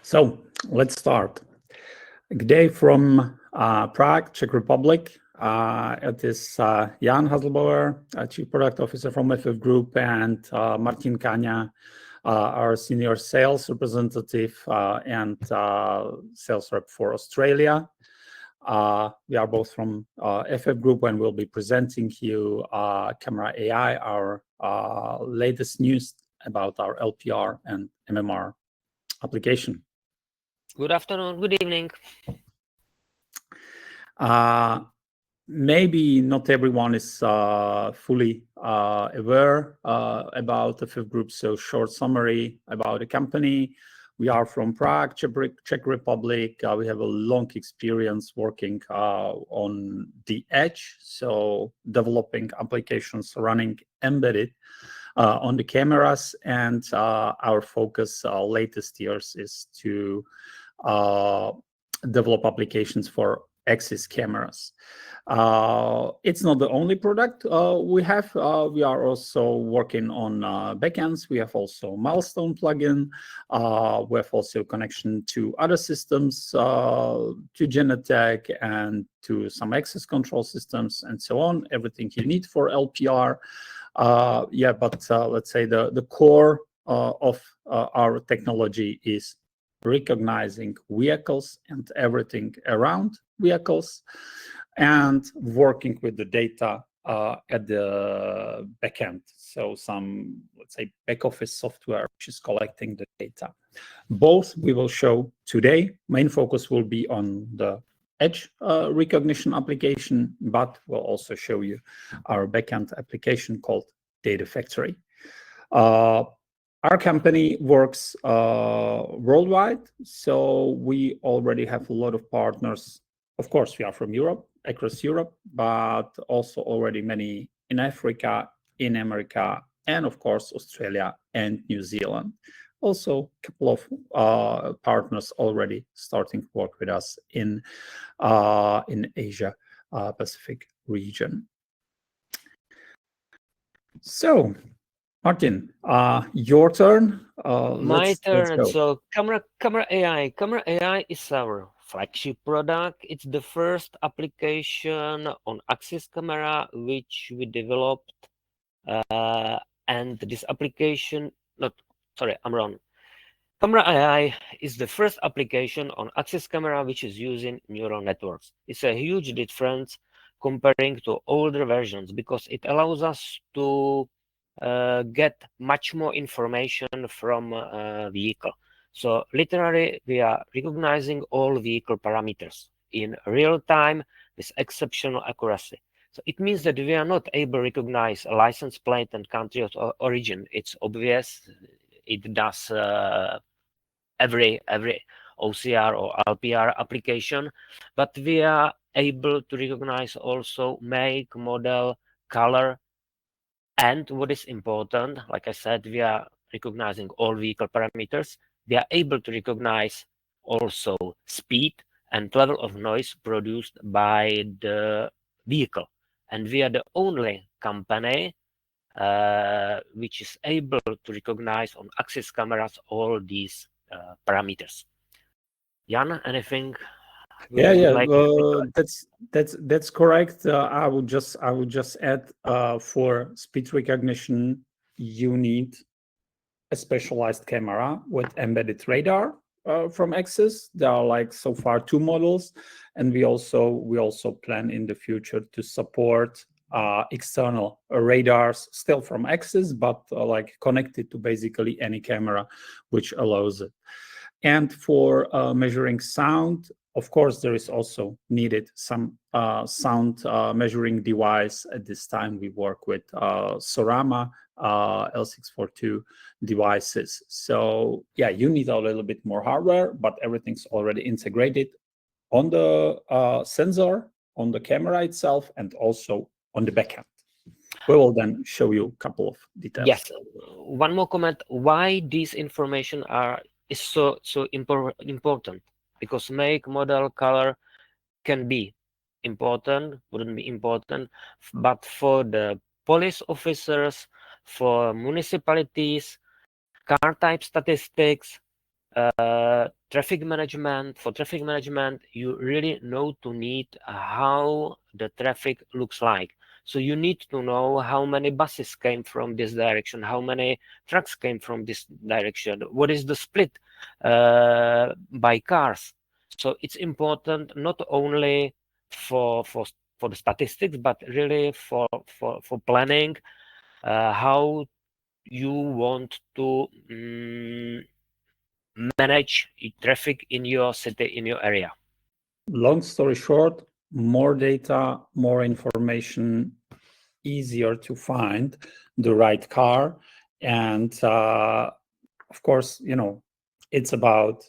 So let's start. Good day from Prague, Czech Republic. It is Jan Hazlbauer, Chief Product Officer from FF Group, and Martin Káňa, our Senior Sales Representative and Sales Rep for Australia. We are both from FF Group, and we'll be presenting you CAMMRA AI, our latest news about our LPR and MMR application. Good afternoon, good evening. Maybe not everyone is fully aware about the FF Group, so short summary about the company. We are from Prague, Czech Republic. We have a long experience working on the edge, so developing applications running embedded on the cameras, and our focus latest years is to develop applications for axis cameras. It's not the only product we have. We are also working on backends. We have also Milestone plugin. We have also connection to other systems, to Genetec and to some access control systems and so on. Everything you need for LPR. But let's say the core of our technology is recognizing vehicles and everything around vehicles, and working with the data at the backend. So some, let's say, back office software which is collecting the data. Both we will show today. Main focus will be on the edge recognition application, but we'll also show you our backend application called DataFactory. Our company works worldwide, so we already have a lot of partners. Of course, we are from Europe, across Europe, but also already many in Africa, in America, and of course, Australia and New Zealand. Also, a couple of partners already starting to work with us in Asia Pacific region. So, Martin, your turn. My turn. So CAMMRA AI is our flagship product. It's the first application on axis camera which we developed, and this application, CAMMRA AI is the first application on axis camera which is using neural networks. It's a huge difference comparing to older versions because it allows us to get much more information from a vehicle. So literally, we are recognizing all vehicle parameters in real time with exceptional accuracy. So it means that we are not able to recognize a license plate and country of origin. It's obvious. It does every OCR or LPR application, but we are able to recognize also make, model, color, and what is important, like I said, we are recognizing all vehicle parameters. We are able to recognize also speed and level of noise produced by the vehicle. And we are the only company which is able to recognize on axis cameras all these parameters. Jan, anything? That's correct. I would just add, for speed recognition, you need a specialized camera with embedded radar from Axis. There are like so far 2 models, and we also plan in the future to support external radars still from Axis, but like connected to basically any camera which allows it. And for measuring sound, of course, there is also needed some sound measuring device. At this time, we work with Sorama L642 devices. So yeah, you need a little bit more hardware, but everything's already integrated on the sensor, on the camera itself, and also on the backend. We will then show you a couple of details. Yes, one more comment. Why this information is so important? Because make, model, color can be important, wouldn't be important, but for the police officers, for municipalities, car type statistics, traffic management. For traffic management, you really need how the traffic looks like. So you need to know how many buses came from this direction, how many trucks came from this direction, what is the split by cars. So it's important not only for the statistics, but really for planning how you want to manage traffic in your city, in your area. Long story short, more data, more information, easier to find the right car. And of course, you know, it's about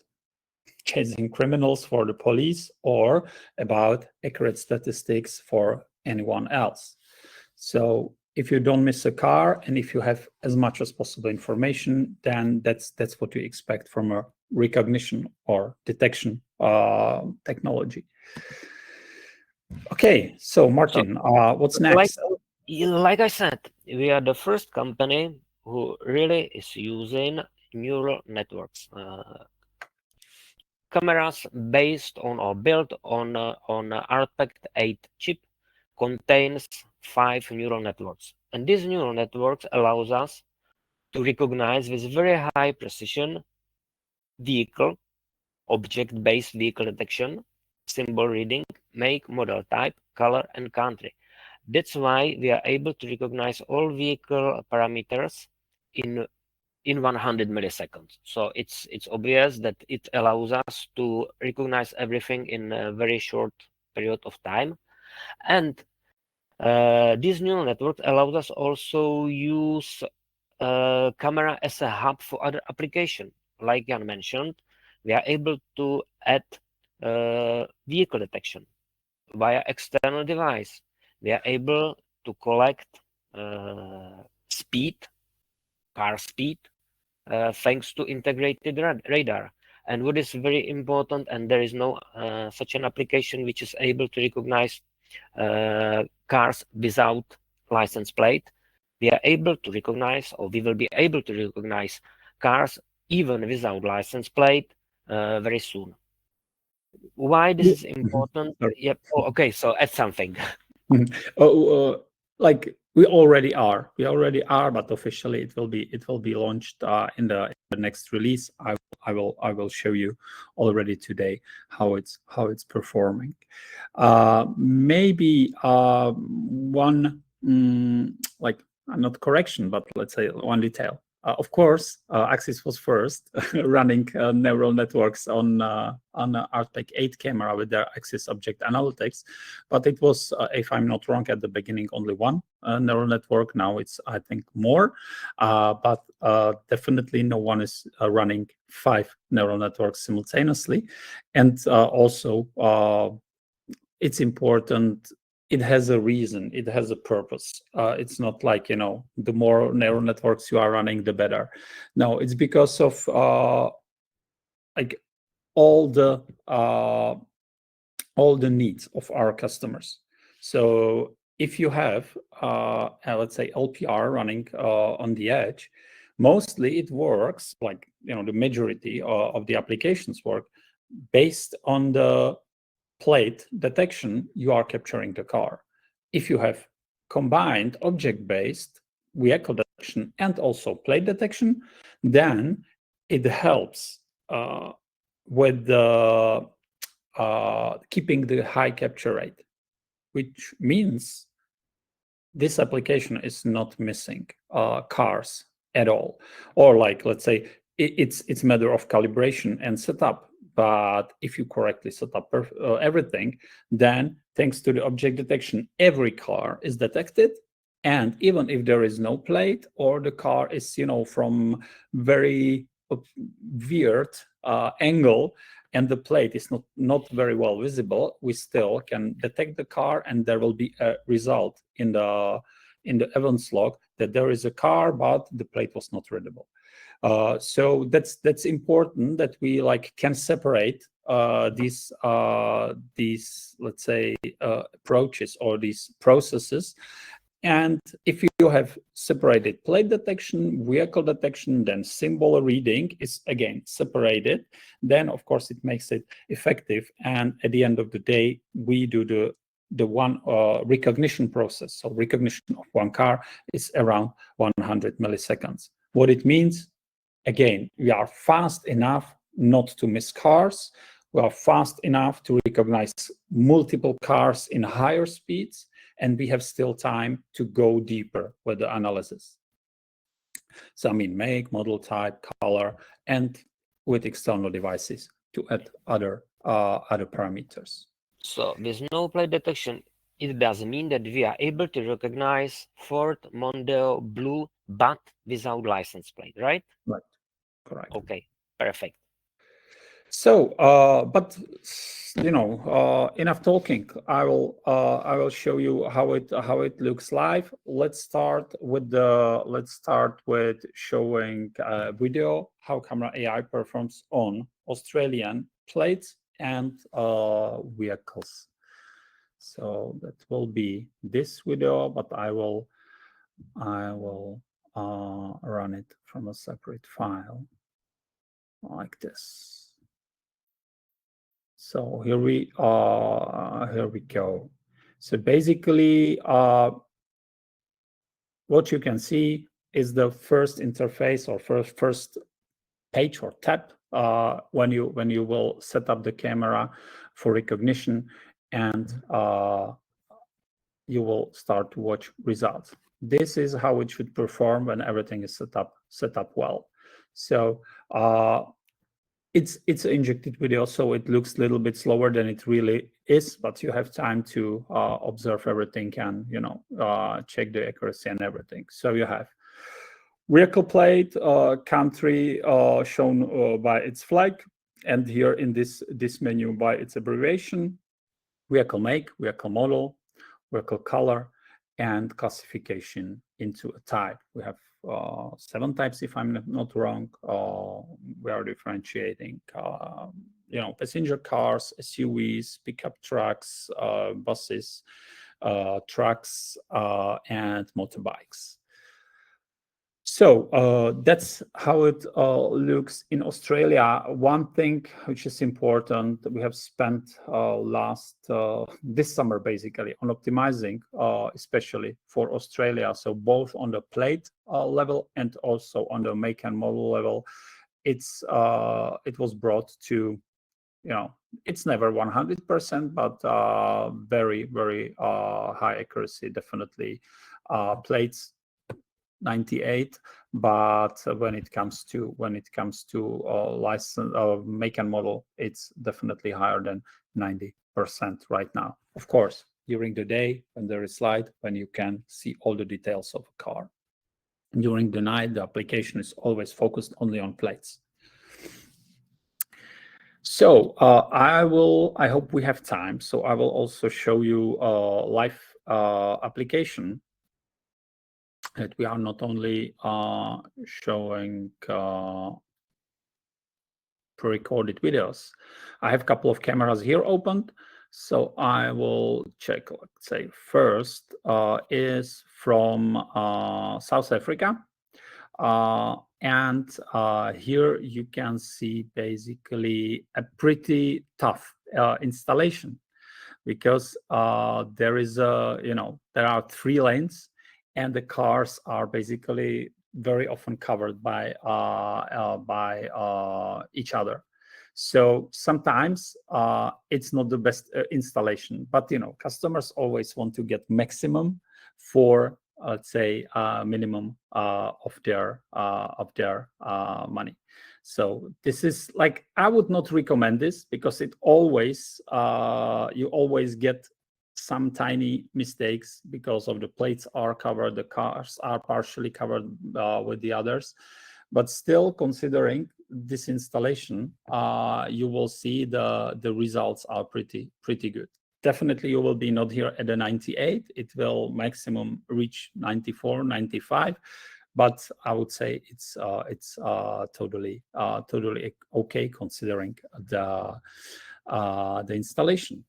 chasing criminals for the police or about accurate statistics for anyone else. So if you don't miss a car and if you have as much as possible information, then that's what you expect from a recognition or detection technology. Okay, so Martin, what's next? Like I said, we are the first company who really is using neural networks. Cameras based on or built on ARTPEC-9 chip contains 5 neural networks, and these neural networks allows us to recognize with very high precision vehicle, object-based vehicle detection, symbol reading, make, model type, color, and country. That's why we are able to recognize all vehicle parameters in 100 milliseconds. So it's obvious that it allows us to recognize everything in a very short period of time. And this neural network allows us also use camera as a hub for other application. Like Jan mentioned, we are able to add vehicle detection via external device. We are able to collect speed, car speed, thanks to integrated radar. And what is very important, and there is no such an application which is able to recognize cars without license plate. We are able to recognize, or we will be able to recognize cars even without license plate very soon. Why this is important? Yep. Oh, okay, so add something. Like we already are, but officially it will be launched in the next release. I will show you already today how it's performing. Maybe one like not correction, but let's say one detail. Of course, Axis was first running neural networks on ARTPEC-9 camera with their Axis Object Analytics, but it was, if I'm not wrong, at the beginning only one neural network. Now it's, I think, more, but definitely no one is running 5 neural networks simultaneously. And also, it's important. It has a reason, it has a purpose. It's not like, you know, the more neural networks you are running, the better. No, it's because of like all the needs of our customers. So if you have, let's say, LPR running on the edge, mostly it works, like, you know, the majority of the applications work based on the plate detection you are capturing the car. If you have combined object-based vehicle detection and also plate detection, then it helps with the keeping the high capture rate, which means this application is not missing cars at all. Or like, let's say, it's a matter of calibration and setup. But if you correctly set up everything, then thanks to the object detection, every car is detected. And even if there is no plate or the car is, you know, from very weird angle and the plate is not very well visible, we still can detect the car, and there will be a result in the events log that there is a car, but the plate was not readable. So that's important that we like can separate these let's say approaches or these processes, And if you have separated plate detection, vehicle detection, then symbol reading is again separated, then of course it makes it effective. And at the end of the day, we do the one recognition process. So recognition of one car is around 100 milliseconds. What it means, again, we are fast enough not to miss cars. We are fast enough to recognize multiple cars in higher speeds, and we have still time to go deeper with the analysis. So I mean, make, model type, color, and with external devices to add other parameters. So with no plate detection, it does mean that we are able to recognize Ford Mondeo blue, but without license plate, right? Right, correct. Okay, perfect. So, but you know, enough talking. I will show you how it looks live. Let's start with showing video how CAMMRA AI performs on Australian plates and vehicles. So that will be this video, but I will run it from a separate file like this. So here we go. So basically, what you can see is the first interface or first page or tab when you will set up the camera for recognition, and you will start to watch results. This is how it should perform when everything is set up well. So it's an injected video, so it looks a little bit slower than it really is, but you have time to observe everything and, you know, check the accuracy and everything. So you have vehicle plate, country shown by its flag, and here in this menu by its abbreviation, vehicle make, vehicle model, vehicle color, and classification into a type. We have 7 types, if I'm not wrong. We are differentiating, you know, passenger cars, SUVs, pickup trucks, buses, trucks, and motorbikes. So that's how it looks in Australia. One thing which is important, we have spent this summer basically on optimizing, especially for Australia. So both on the plate level and also on the make and model level, it was brought to, you know, it's never 100%, but very, very high accuracy, definitely. Plates 98, but when it comes to license make and model, it's definitely higher than 90% right now. Of course, during the day when there is light, when you can see all the details of a car. During the night, the application is always focused only on plates. So I hope we have time. So I will also show you a live application that we are not only showing pre-recorded videos. I have a couple of cameras here opened, so I will check. Let's say first is from South Africa, and here you can see basically a pretty tough installation, because there is there are 3 lanes. And the cars are basically very often covered by each other. So sometimes it's not the best installation, but you know, customers always want to get maximum for, let's say, minimum of their money. So this is like, I would not recommend this, because it always you always get some tiny mistakes because of the plates are covered, the cars are partially covered with the others. But still, considering this installation, you will see the results are pretty good. Definitely, you will be not here at the 98. It will maximum reach 94, 95. But I would say it's totally okay, considering the installation.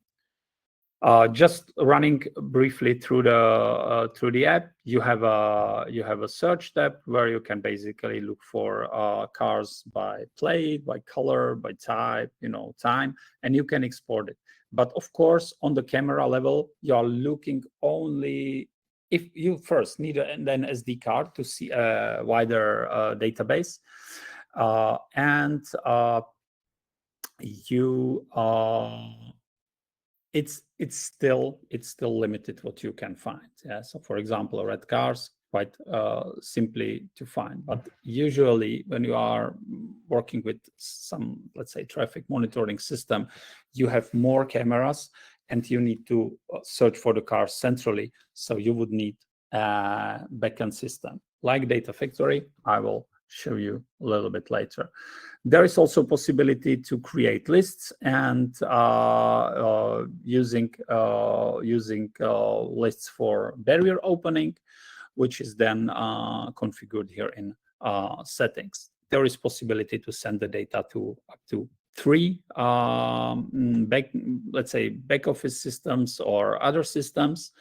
Just running briefly through the app, you have a search tab where you can basically look for cars by plate, by color, by type, time, and you can export it. But of course, on the camera level, you are looking only if you first need an SD card to see a wider database, and you. It's still limited what you can find. Yeah. So for example, red cars quite simply to find, but usually when you are working with some, let's say, traffic monitoring system, you have more cameras and you need to search for the cars centrally. So you would need a backend system like DataFactory. I will show you a little bit later. There is also possibility to create lists and using lists for barrier opening, which is then configured here in settings. There is possibility to send the data to up to 3 let's say back office systems or other systems.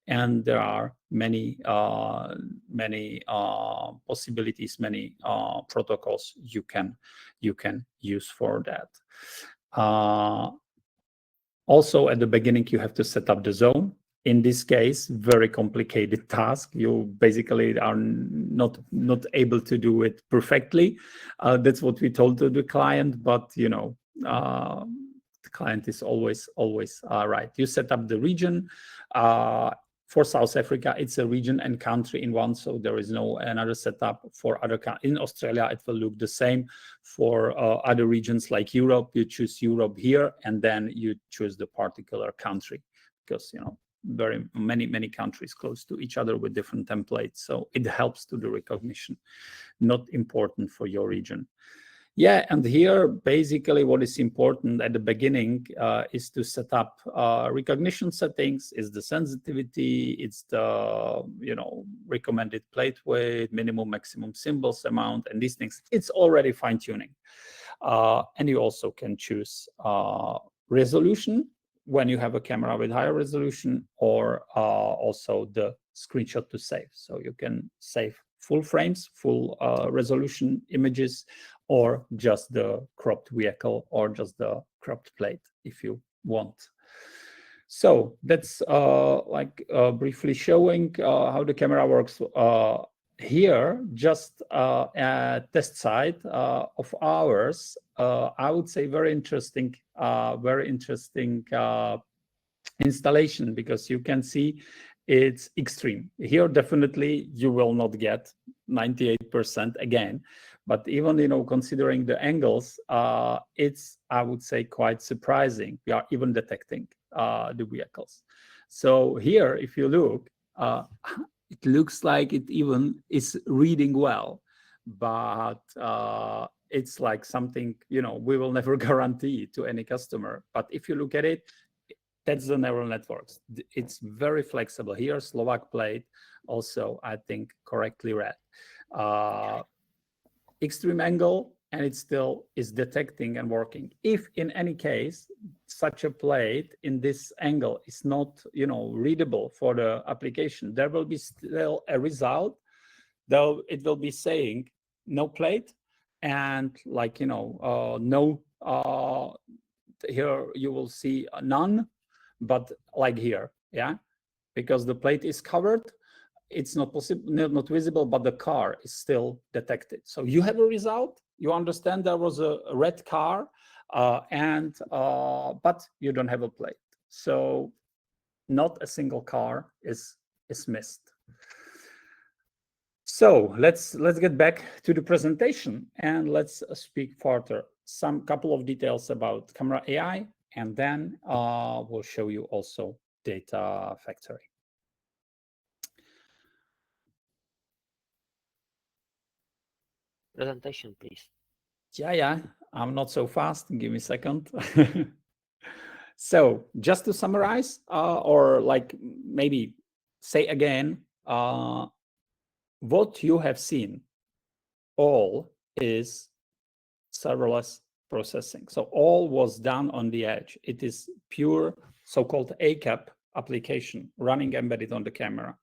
And there are many possibilities, many protocols you can use for that. Also, at the beginning, you have to set up the zone. In this case, very complicated task. You basically are not able to do it perfectly. That's what we told to the client, but the client is always right. You set up the region. For South Africa, it's a region and country in one, so there is no another setup for other. In Australia, it will look the same. For other regions like Europe, you choose Europe here, and then you choose the particular country, because very many countries close to each other with different templates, so it helps to the recognition. Not important for your region. Yeah, and here basically what is important at the beginning is to set up recognition settings. Is the sensitivity, it's the recommended plate weight, minimum maximum symbols amount, and these things. It's already fine-tuning, and you also can choose resolution when you have a camera with higher resolution, or also the screenshot to save. So you can save full frames, full resolution images, or just the cropped vehicle, or just the cropped plate if you want. So that's briefly showing how the camera works. Here, just a test site of ours. I would say very interesting installation, because you can see it's extreme. Here, definitely you will not get 98% again, but even considering the angles, it's, I would say, quite surprising. We are even detecting the vehicles. So here, if you look, it looks like it even is reading well, but it's like something we will never guarantee to any customer. But if you look at it, that's the neural networks. It's very flexible. Here, Slovak plate, also, I think, correctly read. Extreme angle, and it still is detecting and working. If in any case, such a plate in this angle is not, readable for the application, there will be still a result, though it will be saying no plate, and no, here you will see none, but like here, yeah, because the plate is covered, it's not possible, not visible, but the car is still detected. So you have a result, you understand there was a red car, but you don't have a plate. So not a single car is missed. So let's get back to the presentation, and let's speak further. Couple of details about CAMMRA AI, and then we'll show you also DataFactory. Presentation, please. Yeah, I'm not so fast. Give me a second. So just to summarize, or maybe say again, what you have seen all is serverless processing. So all was done on the edge. It is pure so-called ACAP application running embedded on the camera.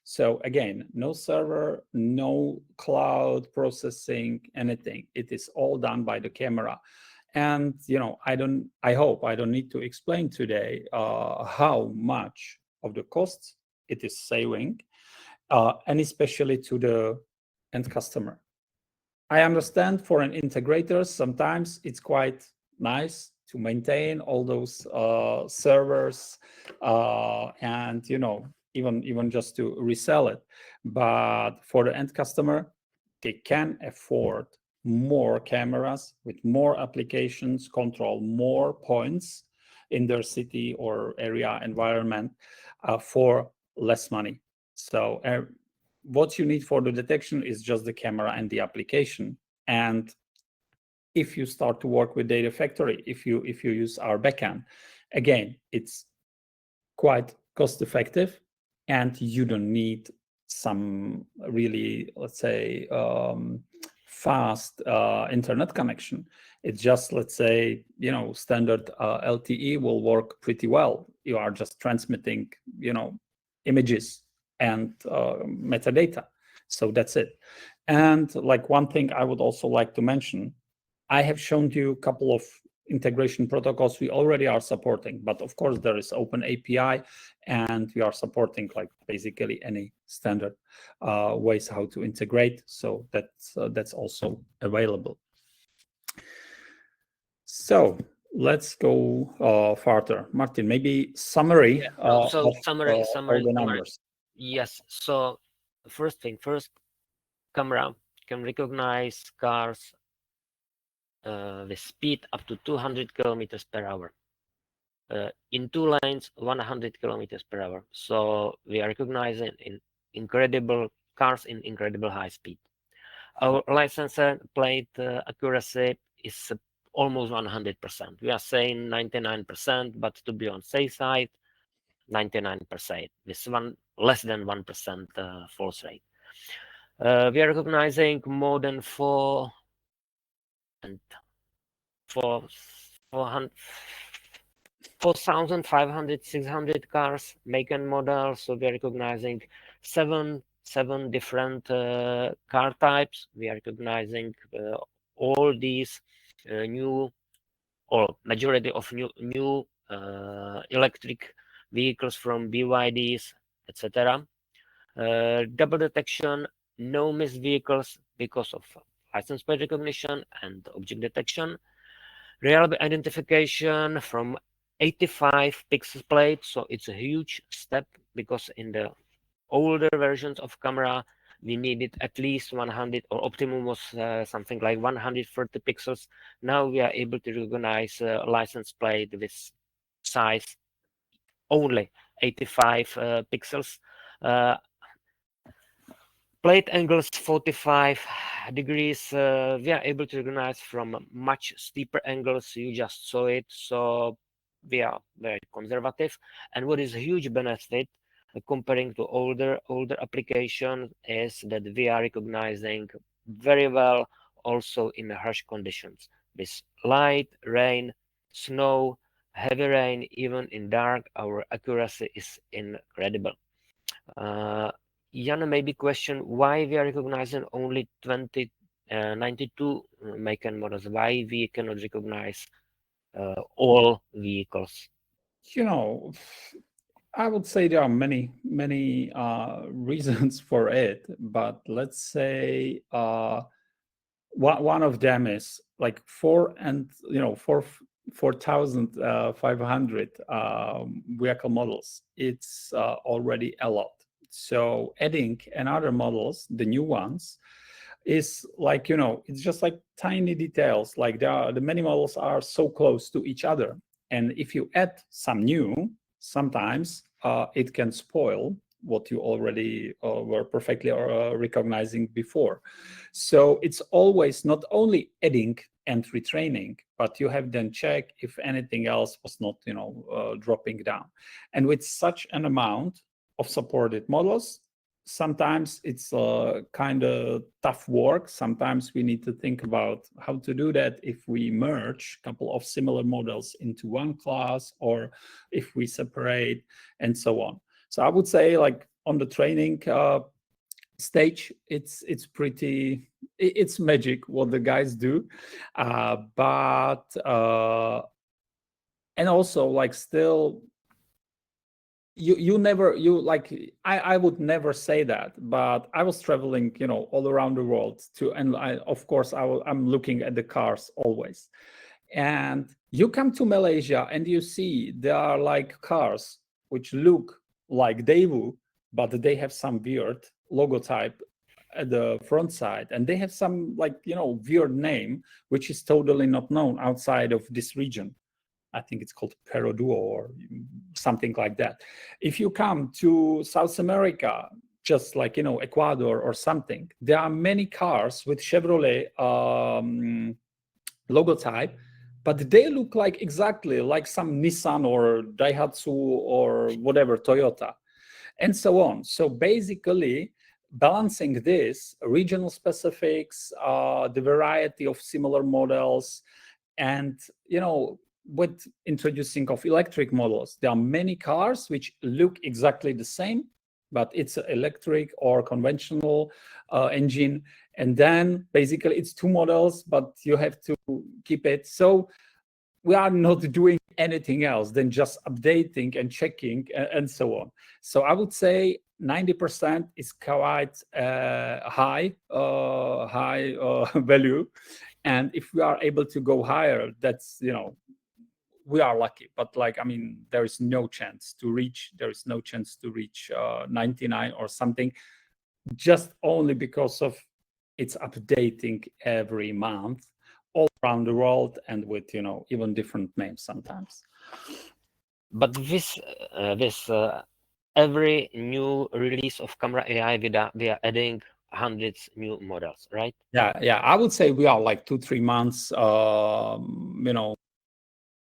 So again, no server, no cloud processing, anything. It is all done by the camera. And I hope I don't need to explain today how much of the costs it is saving, and especially to the end customer. I understand for an integrator, sometimes it's quite nice to maintain all those servers and even just to resell it. But for the end customer, they can afford more cameras with more applications, control more points in their city or area environment for less money. So what you need for the detection is just the camera and the application. And if you start to work with DataFactory, if you use our backend, again, it's quite cost effective, and you don't need some really, let's say, fast internet connection. It's just, let's say, standard LTE will work pretty well. You are just transmitting, images and metadata. So that's it. And like one thing I would also like to mention, I have shown you a couple of integration protocols we already are supporting, but of course there is open API, and we are supporting like basically any standard ways how to integrate. So that's also available. So let's go further. Martin, maybe summary of all the numbers. Yes. So first thing first, camera can recognize cars with speed up to 200 kilometers per hour. In 2 lanes, 100 kilometers per hour. So we are recognizing incredible cars in incredible high speed. Our license plate accuracy is almost 100%. We are saying 99%, but to be on safe side, 99%, with less than 1% false rate. We are recognizing more than 4,500, 600 cars, make and model. So we are recognizing seven different car types. We are recognizing all these new, or majority of new electric vehicles from BYDs, etc. Double detection, no missed vehicles because of license plate recognition and object detection. Reliable identification from 85 pixel plate, so it's a huge step, because in the older versions of camera we needed at least 100, or optimum was something like 130 pixels. Now we are able to recognize license plate with size only 85 pixels. Plate angles 45 degrees. We are able to recognize from much steeper angles. You just saw it. So we are very conservative. And what is a huge benefit comparing to older application is that we are recognizing very well also in harsh conditions, with light, rain, snow, heavy rain. Even in dark, our accuracy is incredible. Jan, maybe question why we are recognizing only 92 make and models, why we cannot recognize all vehicles? I would say there are many reasons for it, but let's say one of them is like 4,500 vehicle models. It's already a lot. So adding another models, the new ones, is like, it's just like tiny details. Like the many models are so close to each other. And if you add some new, sometimes it can spoil what you already were perfectly recognizing before. So it's always not only adding and retraining, but you have then check if anything else was not, dropping down. And with such an amount of supported models, sometimes it's kind of tough work. Sometimes we need to think about how to do that if we merge a couple of similar models into one class, or if we separate, and so on. So I would say, like, on the training stage, it's magic what the guys do, but and also, like, still, I would never say that, but I was traveling, all around the world and of course I'm looking at the cars always. And you come to Malaysia and you see there are like cars which look like Daewoo, but they have some weird logotype at the front side, and they have some, like, weird name which is totally not known outside of this region. I think it's called Peroduo or something like that. If you come to South America, just like, Ecuador or something, there are many cars with Chevrolet logotype, but they look like exactly like some Nissan or Daihatsu or whatever, Toyota, and so on. So basically, balancing this regional specifics, the variety of similar models, and, with introducing of electric models, there are many cars which look exactly the same, but it's an electric or conventional engine. And then basically it's two models, but you have to keep it. So we are not doing anything else than just updating and checking and so on. So I would say 90% is quite high value. And if we are able to go higher, that's, we are lucky. But, like, I mean, there is no chance to reach 99 or something, just only because of it's updating every month all around the world, and with, even different names sometimes. But this every new release of CAMMRA AI, we are adding hundreds new models, right? Yeah. I would say we are like 2-3 months,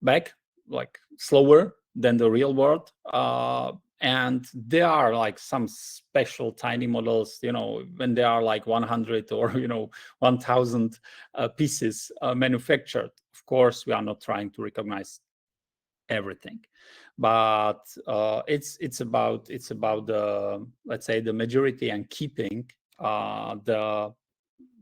back, like slower than the real world. And there are like some special tiny models, when there are like 100 or 1,000 pieces manufactured. Of course, we are not trying to recognize everything, but it's about the, let's say, the majority, and keeping the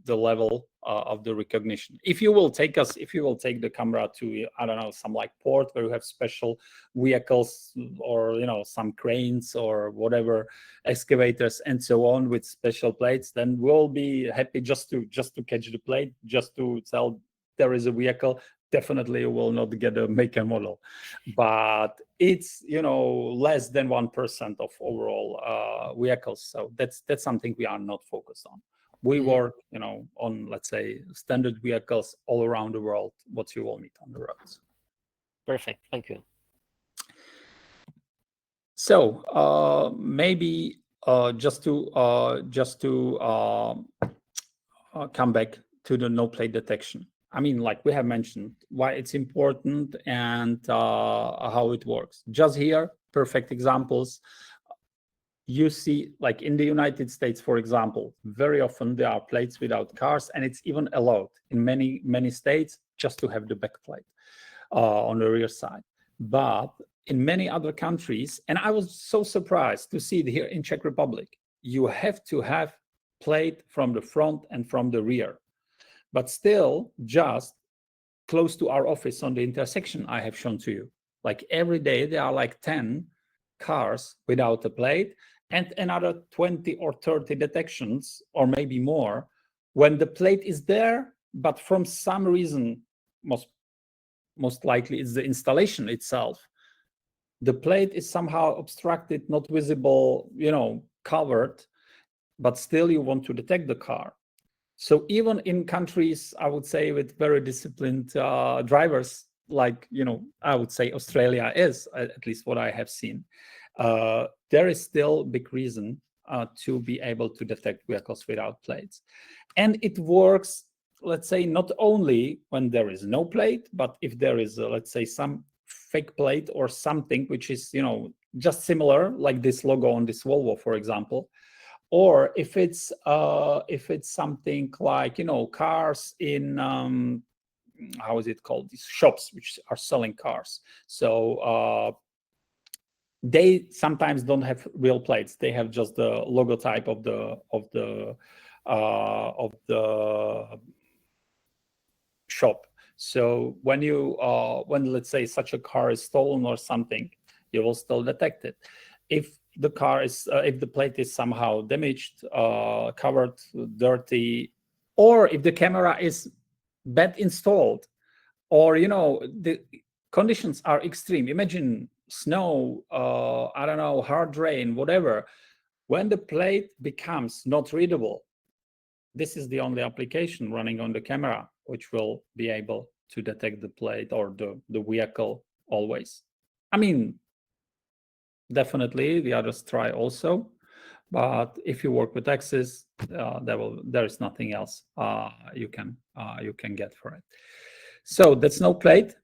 level of the recognition. If you will take the camera to, I don't know, some like port where you have special vehicles, or some cranes or whatever, excavators and so on, with special plates, then we'll be happy just to catch the plate, just to tell there is a vehicle. Definitely you will not get a make and model, but it's less than 1% of overall vehicles. So that's something we are not focused on. We work, on, let's say, standard vehicles all around the world, what you will meet on the roads. Perfect, thank you. So maybe just to come back to the no plate detection. I mean, like we have mentioned, why it's important and how it works. Just here, perfect examples. You see, like in the United States, for example, very often there are plates without cars, and it's even allowed in many states just to have the back plate on the rear side. But in many other countries, and I was so surprised to see it here in Czech Republic, you have to have plate from the front and from the rear. But still, just close to our office on the intersection I have shown to you, like every day there are like 10 cars without a plate, and another 20 or 30 detections, or maybe more, when the plate is there, but from some reason, most likely it's the installation itself, the plate is somehow obstructed, not visible, covered, but still you want to detect the car. So even in countries, I would say, with very disciplined drivers, like, I would say Australia is, at least what I have seen, there is still big reason to be able to detect vehicles without plates. And it works, let's say, not only when there is no plate, but if there is, let's say, some fake plate or something which is, just similar, like this logo on this Volvo, for example, Or if it's something like, you know, cars in how is it called, these shops which are selling cars. So they sometimes don't have real plates. They have just the logotype of the shop. So when you when, let's say, such a car is stolen or something, you will still detect it. If the car is if the plate is somehow damaged, covered, dirty, or if the camera is bad installed, or, you know, the conditions are extreme. Imagine snow, I don't know, hard rain, whatever. When the plate becomes not readable, this is the only application running on the camera which will be able to detect the plate or the vehicle always. I mean, definitely the others try also, but if you work with Axis, there is nothing else you can get for it. So that's no plate.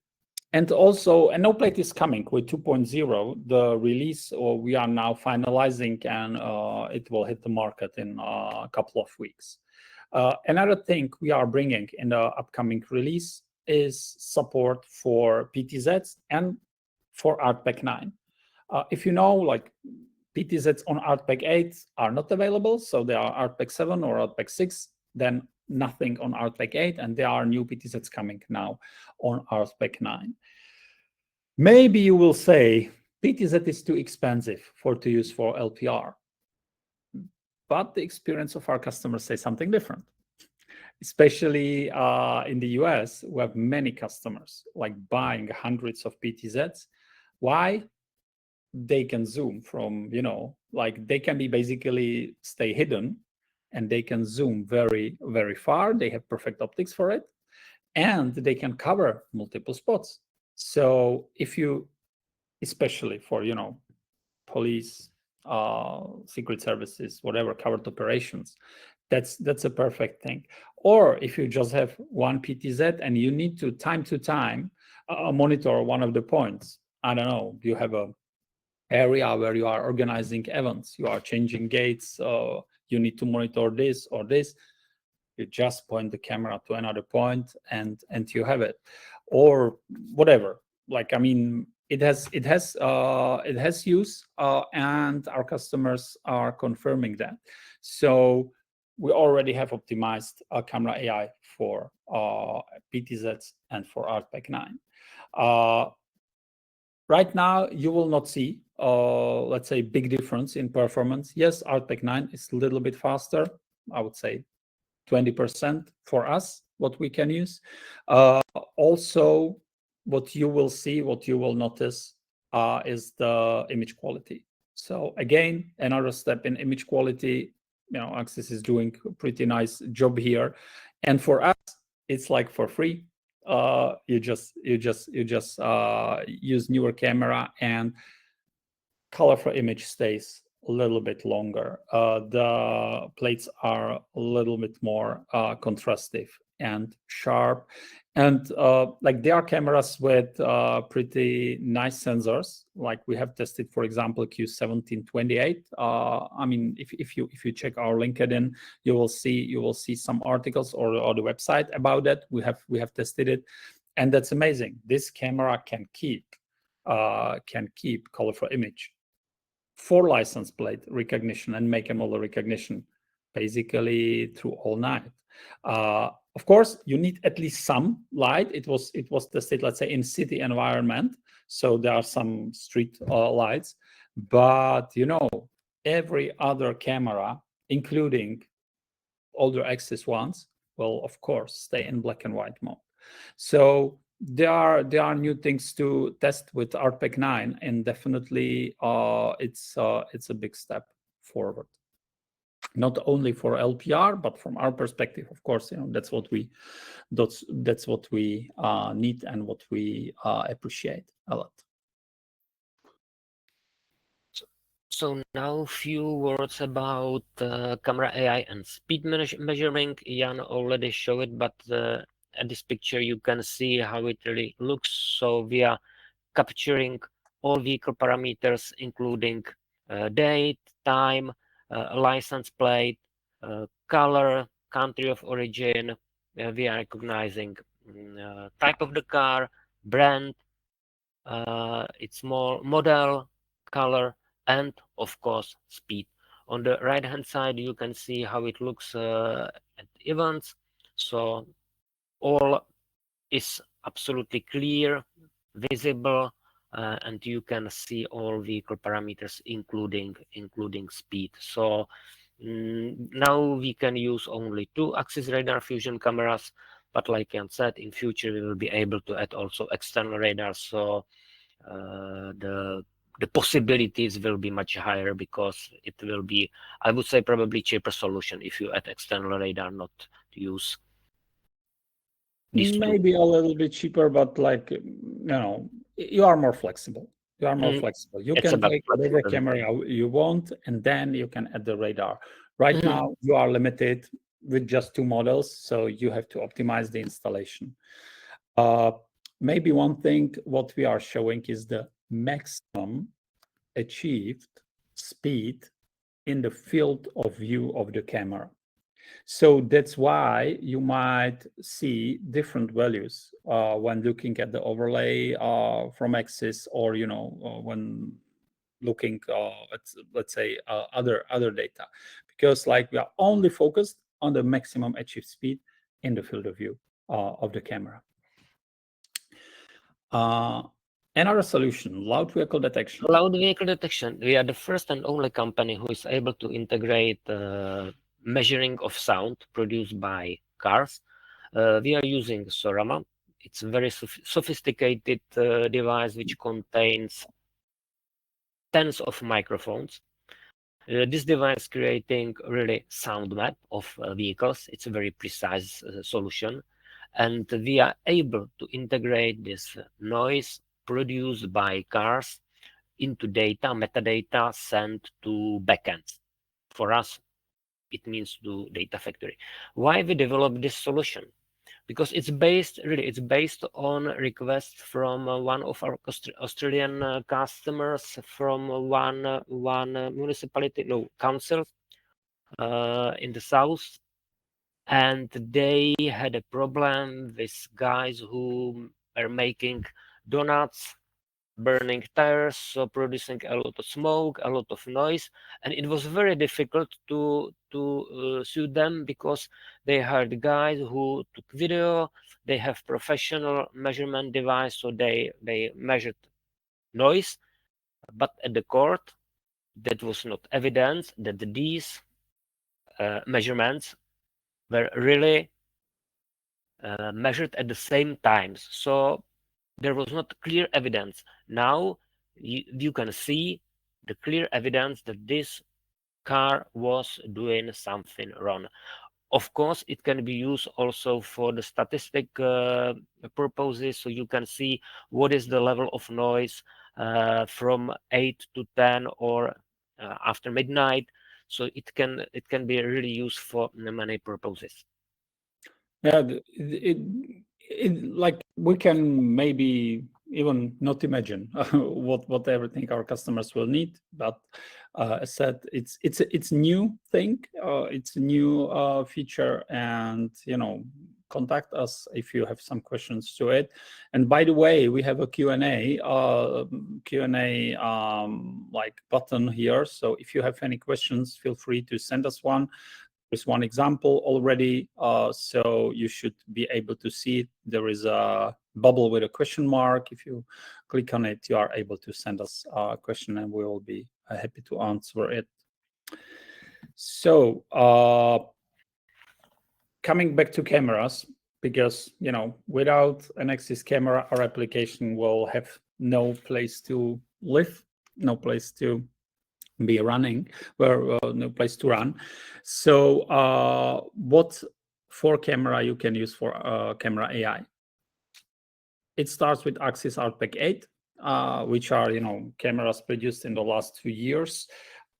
And also, no plate is coming with 2.0, the release, or we are now finalizing, and it will hit the market in a couple of weeks. Another thing we are bringing in the upcoming release is support for PTZs and for ARTPEC-9. If you know, like, PTZs on ARTPEC-8 are not available, so they are ARTPEC-7 or ARTPEC-6, then nothing on ARTPEC-8, and there are new PTZs coming now on ARTPEC-9. Maybe you will say PTZ is too expensive to use for LPR, but the experience of our customers say something different. Especially in the US, we have many customers like buying hundreds of PTZs. Why? They can zoom from, you know, like, they can be basically stay hidden, and they can zoom very, very far. They have perfect optics for it, and they can cover multiple spots. So if you, especially for, you know, police, secret services, whatever, covered operations, that's a perfect thing. Or if you just have one PTZ and you need to time monitor one of the points, I don't know, you have a area where you are organizing events, you are changing gates, you need to monitor this or this, you just point the camera to another point and you have it. Or whatever, like, I mean, it has use, and our customers are confirming that. So we already have optimized CAMMRA AI for PTZs and for ARTPEC-9. Right now, you will not see, let's say, big difference in performance. Yes, ARTPEC-9 is a little bit faster, I would say 20% for us, what we can use. Also, what you will see, what you will notice is the image quality. So again, another step in image quality. You know, Axis is doing a pretty nice job here. And for us, it's like for free. You just use newer camera, and color for image stays a little bit longer. The plates are a little bit more contrastive and sharp, and like, there are cameras with pretty nice sensors. Like, we have tested, for example, Q1728. I mean, if you check our LinkedIn, you will see some articles or the website about that. We have tested it, and that's amazing. This camera can keep color for image for license plate recognition and make and model recognition basically through all night. Of course, you need at least some light. It was tested, let's say, in city environment, so there are some street lights, but, you know, every other camera, including older Axis ones, will of course stay in black and white mode. So there are new things to test with ARTPEC-9, and definitely it's a big step forward, not only for LPR, but from our perspective, of course. You know, that's what we need and what we appreciate a lot. So now a few words about CAMMRA AI and speed measuring. Jan already showed it, but at this picture you can see how it really looks. So we are capturing all vehicle parameters, including date, time, license plate, color, country of origin. We are recognizing type of the car, brand, its model, color, and of course speed. On the right hand side you can see how it looks at events. So all is absolutely clear, visible, and you can see all vehicle parameters including speed. So now we can use only 2-axis radar fusion cameras, but like Jan said, in future we will be able to add also external radars. So the possibilities will be much higher, because it will be, I would say, probably cheaper solution if you add external radar, not to use these maybe a little bit cheaper, but like, you are more flexible. You are more flexible. You can take whatever camera you want, and then you can add the radar. Right now, you are limited with just 2 models, so you have to optimize the installation. Maybe one thing what we are showing is the maximum achieved speed in the field of view of the camera. So that's why you might see different values when looking at the overlay from Axis, or when looking at, let's say, other data, because like we are only focused on the maximum achieved speed in the field of view of the camera. Another solution, loud vehicle detection. Loud vehicle detection. We are the first and only company who is able to integrate measuring of sound produced by cars. We are using Sorama. It's a very sophisticated device which contains tens of microphones. This device creating really sound map of vehicles. It's a very precise solution, and we are able to integrate this noise produced by cars into data, metadata sent to backends. For us, it means to DataFactory. Why we developed this solution? Because it's based on request from one of our Australian customers, from one municipality, no, council in the south, and they had a problem with guys who are making donuts, burning tires, so producing a lot of smoke, a lot of noise, and it was very difficult to sue them, because they hired guys who took video. They have professional measurement device, so they measured noise, but at the court that was not evidence that these measurements were really measured at the same times. So there was not clear evidence. Now you can see the clear evidence that this car was doing something wrong. Of course, it can be used also for the statistic purposes, so you can see what is the level of noise from 8 to 10 or after midnight. So it can be really used for many purposes. Yeah, like we can maybe even not imagine what everything our customers will need, but as said, it's new thing, it's a new feature, and contact us if you have some questions to it. And by the way, we have a Q&A like button here, so if you have any questions, feel free to send us one. There's one example already, so you should be able to see it. There is a bubble with a question mark. If you click on it, you are able to send us a question, and we will be happy to answer it. So coming back to cameras, because without an Axis camera, our application will have no place to live, no place to be running, where no place to run. So what for camera you can use for CAMMRA AI? It starts with Axis ARTPEC-9, which are cameras produced in the last 2 years,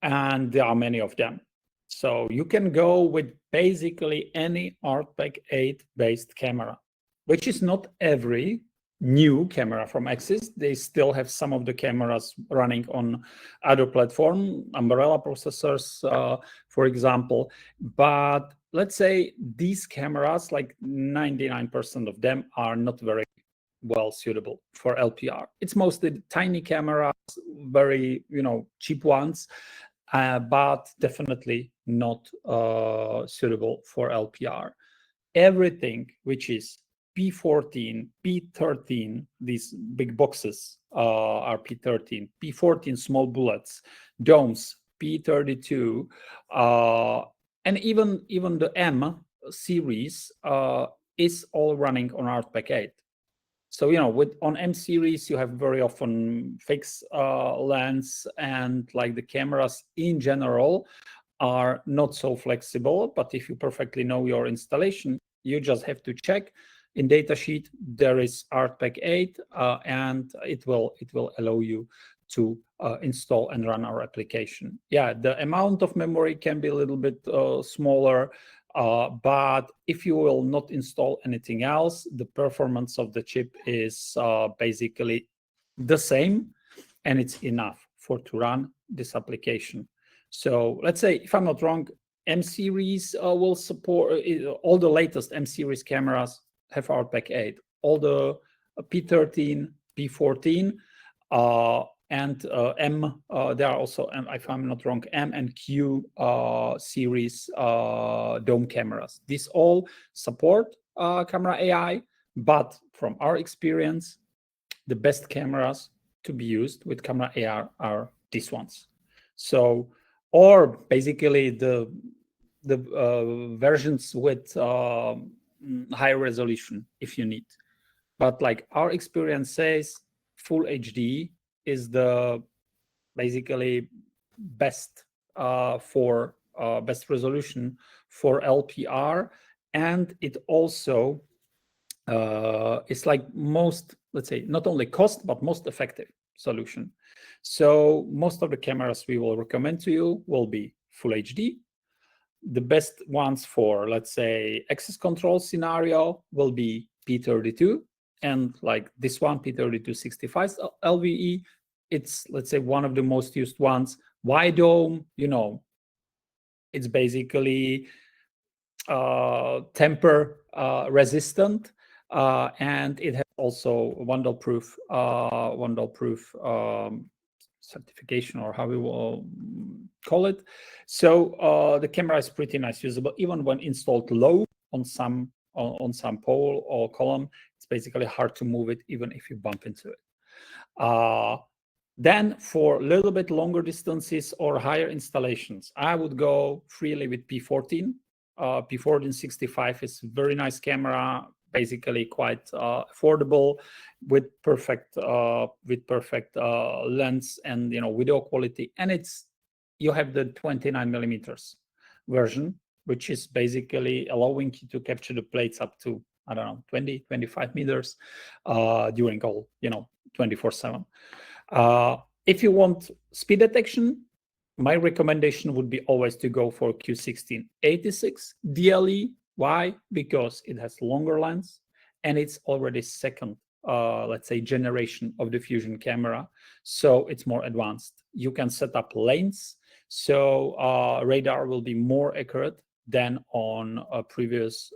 and there are many of them. So you can go with basically any ARTPEC-9 based camera, which is not every new camera from Axis. They still have some of the cameras running on other platform, umbrella processors, for example. But let's say these cameras, like 99% of them, are not very well suitable for LPR. It's mostly tiny cameras, very cheap ones, but definitely not suitable for LPR. Everything which is P14, P13, these big boxes are P13, P14 small bullets, domes, P32, and even the M series is all running on ARTPEC-9. So on M series you have very often fixed lens, and like the cameras in general are not so flexible. But if you perfectly know your installation, you just have to check in datasheet there is ARTPEC-9, and it will allow you to install and run our application. Yeah, the amount of memory can be a little bit smaller, but if you will not install anything else, the performance of the chip is basically the same, and it's enough to run this application. So let's say, if I'm not wrong, M series will support all the latest M series cameras have ARTPEC-9. All the P13, P14, and M, there are also, if I'm not wrong, M and Q series dome cameras. These all support CAMMRA AI, but from our experience, the best cameras to be used with CAMMRA AI are these ones. So, or basically the versions with higher resolution if you need. But like our experience says, full HD is the basically best for best resolution for LPR, and it also is like most, let's say, not only cost but most effective solution. So most of the cameras we will recommend to you will be full HD. The best ones for, let's say, access control scenario will be P32, and like this one, P3265 LVE, it's, let's say, one of the most used ones. Wide dome, it's basically temper resistant, and it has also vandal-proof certification, or how we will call it. So the camera is pretty nice usable, even when installed low on some pole or column. It's basically hard to move it, even if you bump into it. Then for a little bit longer distances or higher installations, I would go freely with P14. P14 65 is a very nice camera, basically quite affordable, with perfect lens and video quality. And you have the 29 millimeters version, which is basically allowing you to capture the plates up to, I don't know, 20-25 meters during all 24/7. If you want speed detection, my recommendation would be always to go for Q1686 DLE. Why? Because it has longer lens, and it's already second, let's say, generation of the Fusion camera, so it's more advanced. You can set up lanes, so radar will be more accurate than on a previous,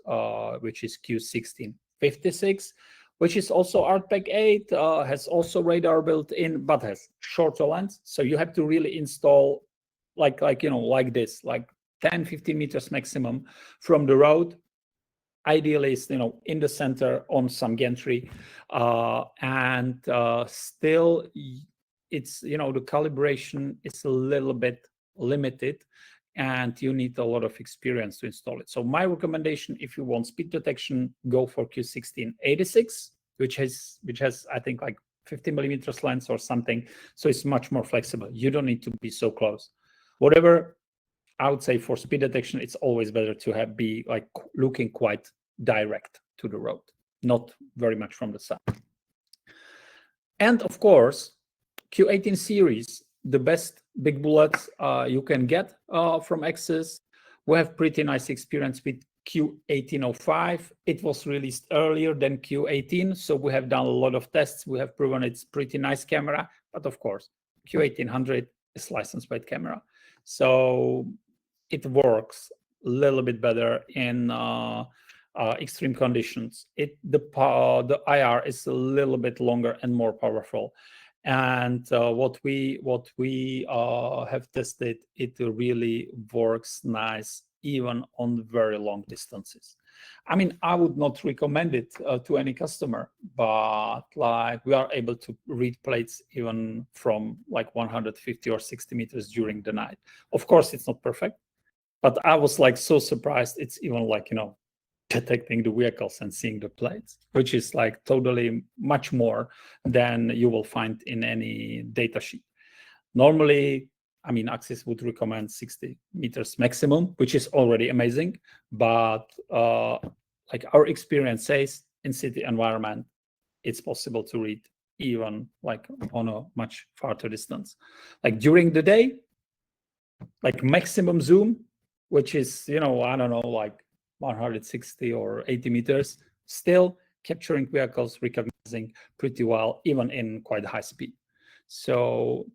which is Q1656, which is also ARTPEC-9, has also radar built in, but has shorter lens. So you have to really install like this, like 10-15 meters maximum from the road. Ideally, is in the center on some gantry, and still, it's the calibration is a little bit limited, and you need a lot of experience to install it. So my recommendation, if you want speed detection, go for Q1686, which has I think like 50 millimeters lens or something. So it's much more flexible. You don't need to be so close. Whatever, I would say for speed detection, it's always better to be like looking quite direct to the road, not very much from the side. And of course, Q18 series, the best big bullets you can get from Axis. We have pretty nice experience with Q1805. It was released earlier than Q18, so we have done a lot of tests. We have proven it's pretty nice camera, but of course, Q1800 is license plate camera, so it works a little bit better in extreme conditions. The IR is a little bit longer and more powerful. And what we have tested, it really works nice even on very long distances. I mean, I would not recommend it to any customer, but like we are able to read plates even from like 150 or 60 meters during the night. Of course, it's not perfect, but I was like so surprised. It's even like, you know, detecting the vehicles and seeing the plates, which is like totally much more than you will find in any data sheet. Normally, I mean, Axis would recommend 60 meters maximum, which is already amazing. But like our experience says, in city environment, it's possible to read even like on a much farther distance. Like during the day, like maximum zoom, which is, you know, I don't know, like 160 or 80 meters, still capturing vehicles, recognizing pretty well, even in quite high speed. So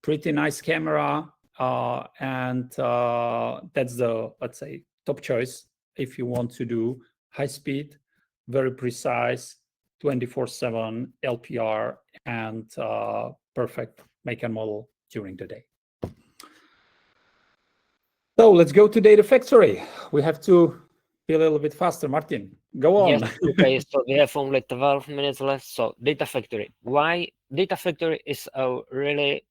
pretty nice camera, and that's the, let's say, top choice if you want to do high speed, very precise, 24/7 LPR, and perfect make and model during the day. So let's go to DataFactory. We have to be a little bit faster. Martin, go on. Yes, okay, so we have only 12 minutes left. So DataFactory. Why? DataFactory is a really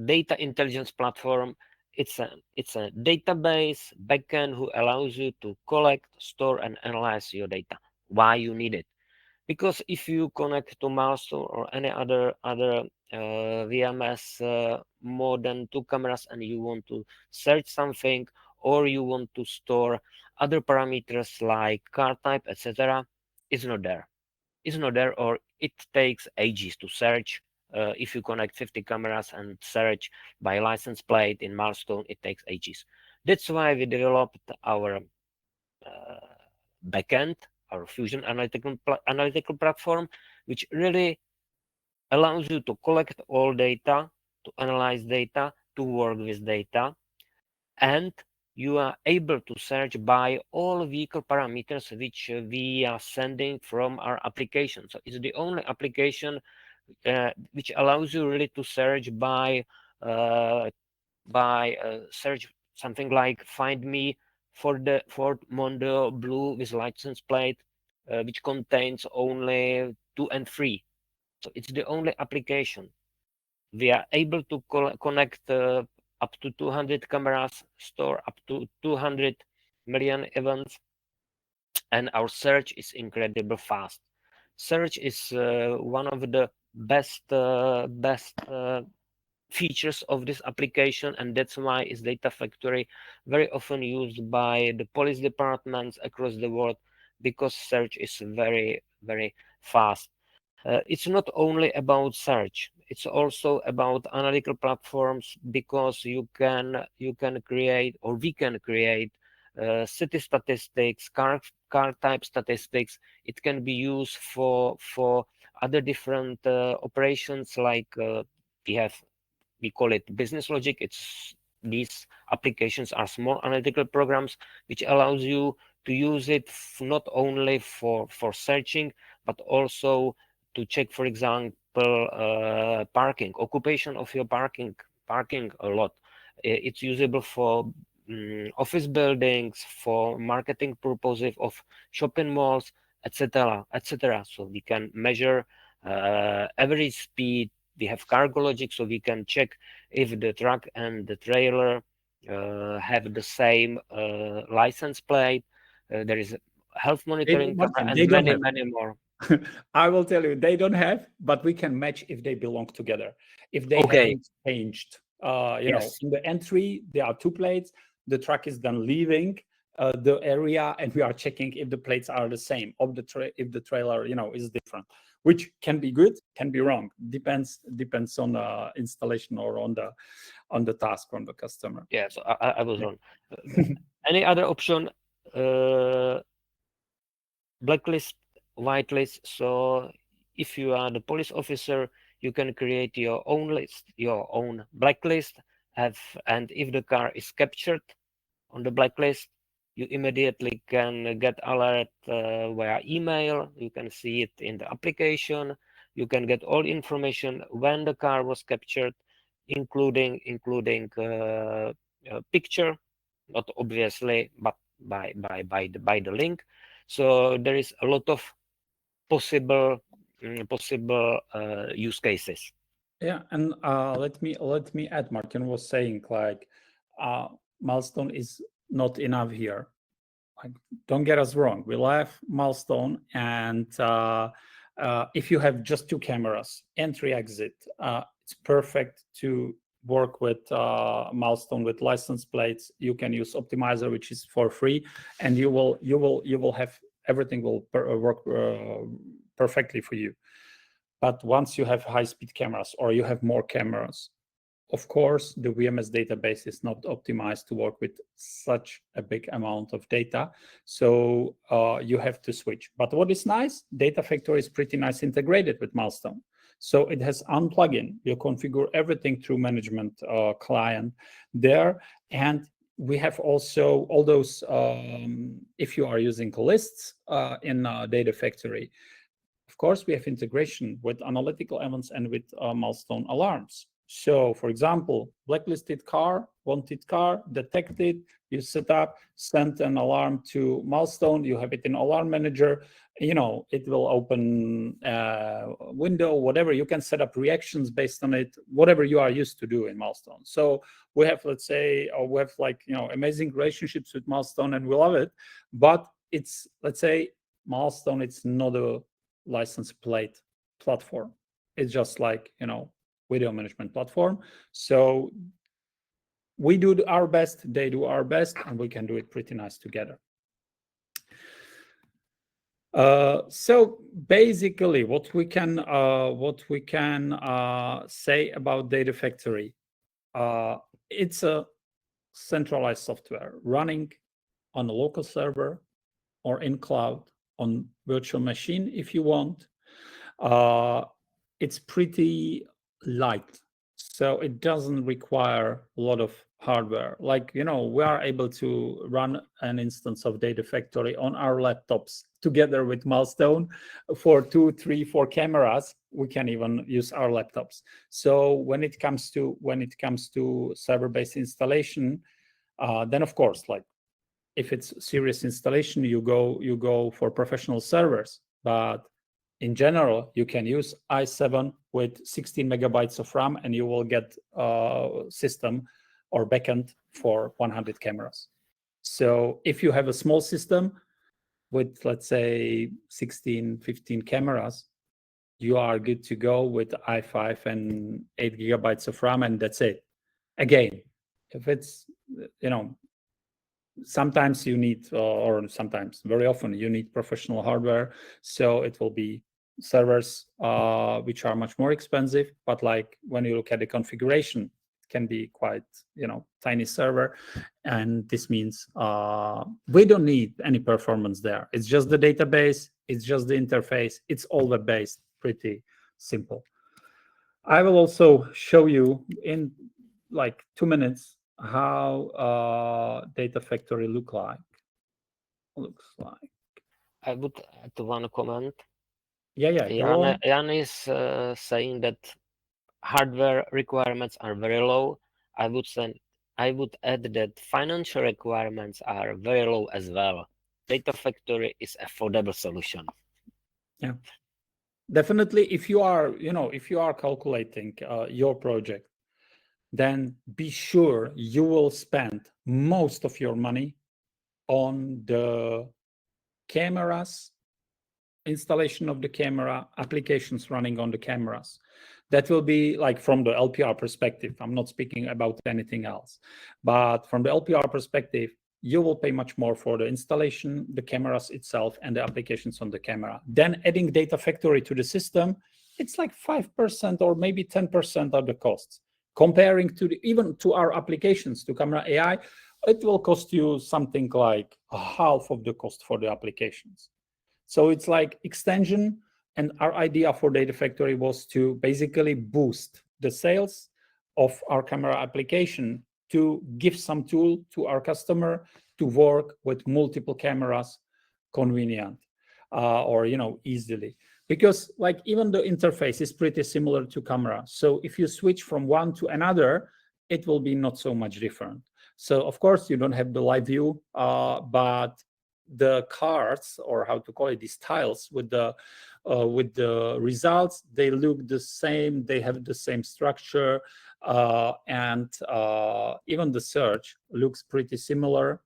data intelligence platform. It's a database backend who allows you to collect, store, and analyze your data. Why you need it? Because if you connect to Milestone or any other VMS more than 2 cameras and you want to search something, or you want to store other parameters like car type, etc., it's not there. It's not there, or it takes ages to search. If you connect 50 cameras and search by license plate in Milestone, it takes ages. That's why we developed our backend, our Fusion analytical platform, which really allows you to collect all data, to analyze data, to work with data, and you are able to search by all vehicle parameters which we are sending from our application. So it's the only application which allows you really to search by search something like find me for the Ford Mondeo blue with license plate which contains only 2 and 3. So it's the only application. We are able to connect up to 200 cameras, store up to 200 million events, and our search is incredibly fast. Search is one of the best features of this application, and that's why is DataFactory very often used by the police departments across the world, because search is very, very fast. It's not only about search, it's also about analytical platforms, because you can create, or we can create city statistics, car type statistics. It can be used for other different operations, like we call it business logic. These applications are small analytical programs which allows you to use it not only for searching, but also to check, for example, parking, occupation of your parking a lot. It's usable for office buildings, for marketing purposes of shopping malls, etc., etc. So we can measure average speed. We have cargo logic, so we can check if the truck and the trailer have the same license plate. There is health monitoring and many more. I will tell you, they don't have, but we can match if they belong together. If they haven't changed, you know, in the entry, there are 2 plates. The truck is then leaving the area, and we are checking if the plates are the same. If the trailer, you know, is different, which can be good, can be wrong. Depends on the installation or on the task from the customer. Yeah, so I was wrong. Any other option? blacklist, whitelist. So if you are the police officer, you can create your own list, your own blacklist. And if the car is captured on the blacklist, you immediately can get alert via email. You can see it in the application. You can get all information when the car was captured, including picture, not obviously, but by the link. So there is a lot of possible use cases. Yeah, and let me add. Martin was saying like Milestone is not enough here. Like, don't get us wrong. We love Milestone, and if you have just 2 cameras, entry exit, it's perfect to work with Milestone with license plates. You can use Optimizer, which is for free, and you will have everything will work perfectly for you. But once you have high-speed cameras or you have more cameras, of course, the VMS database is not optimized to work with such a big amount of data. So you have to switch. But what is nice, DataFactory is pretty nice integrated with Milestone. So it has unplugin. You configure everything through management client there. And we have also all those, if you are using lists in DataFactory, of course, we have integration with analytical events and with Milestone alarms. So, for example, blacklisted car, wanted car, detected, you set up, send an alarm to Milestone, you have it in Alarm Manager, you know, it will open a window, whatever, you can set up reactions based on it, whatever you are used to do in Milestone. So we have, let's say, or we have like, you know, amazing relationships with Milestone and we love it, but it's, let's say, Milestone, it's not a license plate platform. It's just like, you know, video management platform. So we do our best, they do our best, and we can do it pretty nice together. So basically, what we can say about DataFactory, it's a centralized software running on a local server or in cloud on virtual machine if you want. It's pretty light, so it doesn't require a lot of hardware. Like, you know, we are able to run an instance of DataFactory on our laptops together with Milestone for 2, 3, 4 cameras. We can even use our laptops. So when it comes to server-based installation, then of course, like if it's serious installation, you go for professional servers. But in general, you can use i7 with 16 megabytes of RAM, and you will get a system or backend for 100 cameras. So if you have a small system with, let's say, 16, 15 cameras, you are good to go with i5 and 8 gigabytes of RAM, and that's it. Again, if it's, you know, sometimes you need, or sometimes, very often, you need professional hardware. So it will be servers which are much more expensive. But like when you look at the configuration, it can be quite, you know, tiny server. And this means we don't need any performance there. It's just the database. It's just the interface. It's all web-based, pretty simple. I will also show you in like 2 minutes how DataFactory looks like. I would add one comment. Yeah. Jan is saying that hardware requirements are very low. I would add that financial requirements are very low as well. DataFactory is affordable solution. Yeah, definitely. If you are, you know, if you are calculating your project, then be sure you will spend most of your money on the cameras, installation of the camera, applications running on the cameras. That will be like from the LPR perspective. I'm not speaking about anything else, but from the LPR perspective, you will pay much more for the installation, the cameras itself, and the applications on the camera. Then adding DataFactory to the system, it's like 5% or maybe 10% of the costs. Comparing to even to our applications, to CAMMRA AI, it will cost you something like half of the cost for the applications. So it's like extension. And our idea for DataFactory was to basically boost the sales of our camera application, to give some tool to our customer to work with multiple cameras convenient or easily, because like even the interface is pretty similar to CAMMRA. So if you switch from one to another, it will be not so much different. So of course you don't have the live view, but the cards, or how to call it, these tiles with the results, they look the same, they have the same structure, and even the search looks pretty similar.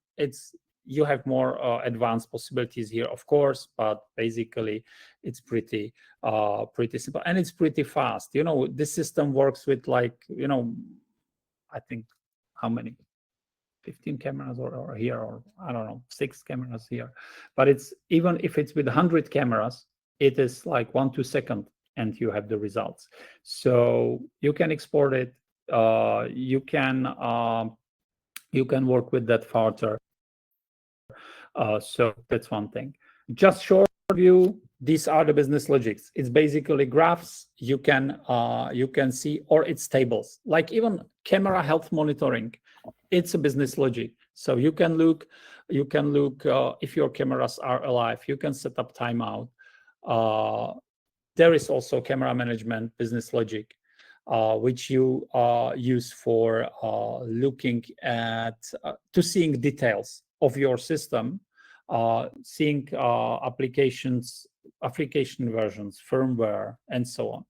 You have more advanced possibilities here, of course, but basically it's pretty simple, and it's pretty fast. This system works with like, I think how many? 15 cameras or here, or I don't know, 6 cameras here. But it's, even if it's with 100 cameras, it is like 1-2 seconds and you have the results. So you can export it. You can work with that further. So that's one thing. Just short view, these are the business logics. It's basically graphs you can see, or it's tables. Like even camera health monitoring, it's a business logic. So you can look if your cameras are alive. You can set up timeout. There is also camera management business logic, which you use for looking at seeing details of your system, seeing application versions, firmware, and so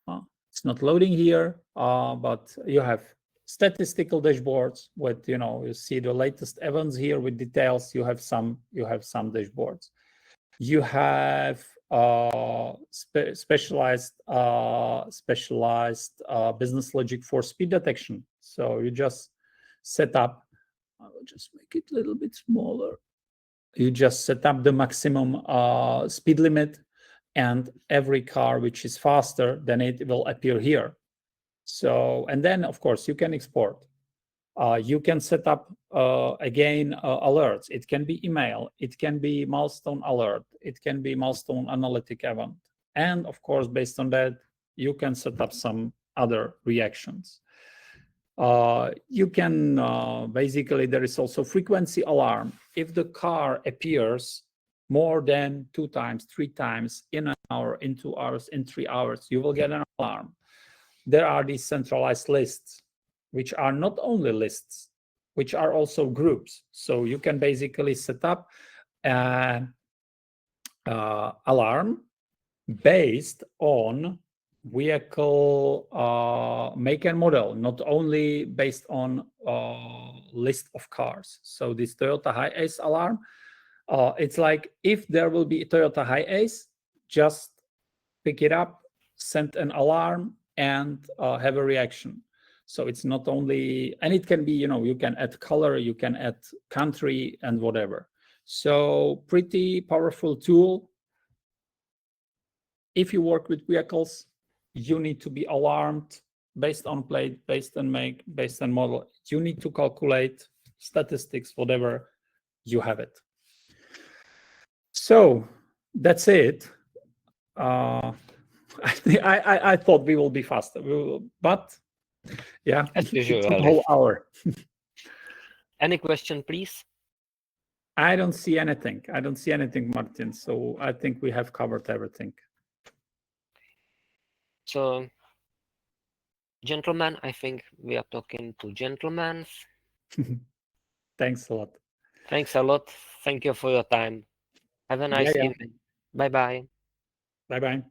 on. It's not loading here, but you have statistical dashboards with, you see the latest events here with details. You have some dashboards. You have specialized business logic for speed detection. So you just set up, I will just make it a little bit smaller. You just set up the maximum speed limit, and every car which is faster than it will appear here. So, and then of course you can export. You can set up again alerts. It can be email, it can be Milestone alert, it can be Milestone analytic event, and of course based on that you can set up some other reactions. You can basically, there is also frequency alarm. If the car appears more than 2 times, 3 times in an hour, in 2 hours, in 3 hours, you will get an alarm. There are these centralized lists, which are not only lists, which are also groups. So you can basically set up an alarm based on vehicle make and model, not only based on list of cars. So this Toyota Hi-Ace alarm, it's like if there will be a Toyota Hi-Ace, just pick it up, send an alarm, and have a reaction. So it's not only, and it can be, you can add color, you can add country and whatever. So pretty powerful tool. If you work with vehicles, you need to be alarmed based on plate, based on make, based on model. You need to calculate statistics, whatever, you have it. So that's it. I thought we will be faster, but yeah, as usual. It's a whole hour. Any question, please? I don't see anything. Martin. So I think we have covered everything. So, gentlemen, I think we are talking to gentlemen. Thanks a lot. Thanks a lot. Thank you for your time. Have a nice evening. Bye-bye. Bye-bye.